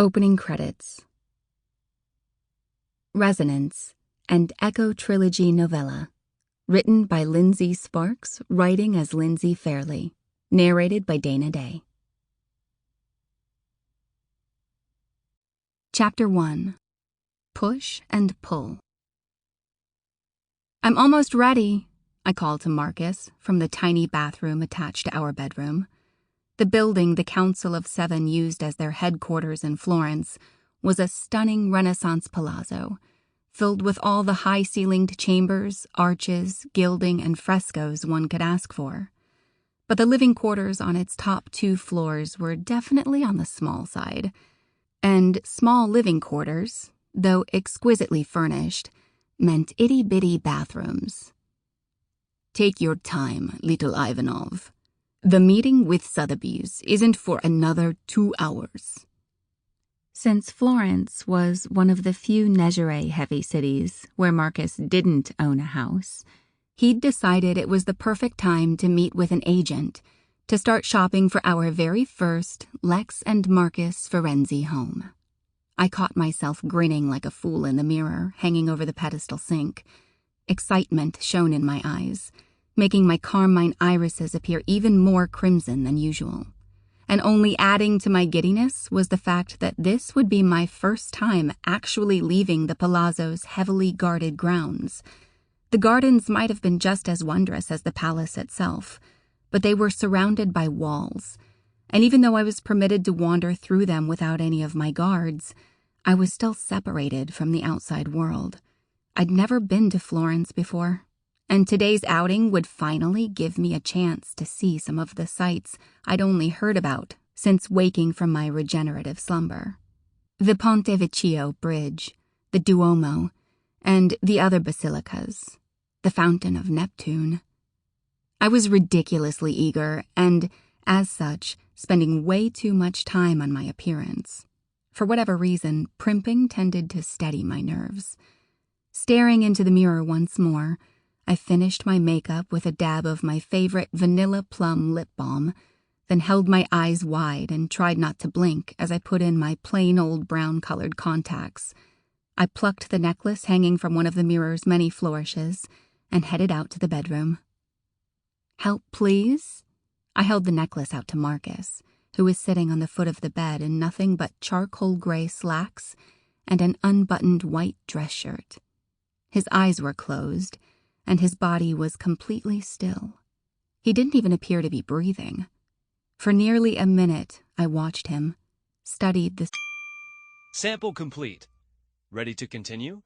Opening credits. Resonance, and Echo Trilogy novella. Written by Lindsey Sparks, writing as Lindsey Fairleigh. Narrated by Dana Day. Chapter 1. Push and Pull. "I'm almost ready," I called to Marcus from the tiny bathroom attached to our bedroom. The building the Council of Seven used as their headquarters in Florence was a stunning Renaissance palazzo, filled with all the high-ceilinged chambers, arches, gilding, and frescoes one could ask for. But the living quarters on its top 2 floors were definitely on the small side. And small living quarters, though exquisitely furnished, meant itty-bitty bathrooms. "Take your time, little Ivanov. The meeting with Sotheby's isn't for another 2 hours. Since Florence was one of the few Negere-heavy cities where Marcus didn't own a house, he'd decided it was the perfect time to meet with an agent to start shopping for our very first Lex and Marcus Ferenzi home. I caught myself grinning like a fool in the mirror hanging over the pedestal sink. Excitement shone in my eyes, making my carmine irises appear even more crimson than usual. And only adding to my giddiness was the fact that this would be my first time actually leaving the palazzo's heavily guarded grounds. The gardens might have been just as wondrous as the palace itself, but they were surrounded by walls, and even though I was permitted to wander through them without any of my guards, I was still separated from the outside world. I'd never been to Florence before, and today's outing would finally give me a chance to see some of the sights I'd only heard about since waking from my regenerative slumber. The Ponte Vecchio Bridge, the Duomo, and the other basilicas, the Fountain of Neptune. I was ridiculously eager and, as such, spending way too much time on my appearance. For whatever reason, primping tended to steady my nerves. Staring into the mirror once more, I finished my makeup with a dab of my favorite vanilla plum lip balm, then held my eyes wide and tried not to blink as I put in my plain old brown-colored contacts. I plucked the necklace hanging from one of the mirror's many flourishes and headed out to the bedroom. "Help, please?" I held the necklace out to Marcus, who was sitting on the foot of the bed in nothing but charcoal gray slacks and an unbuttoned white dress shirt. His eyes were closed, and his body was completely still. He didn't even appear to be breathing. For nearly a minute, I watched him, studied the... Sample complete. Ready to continue?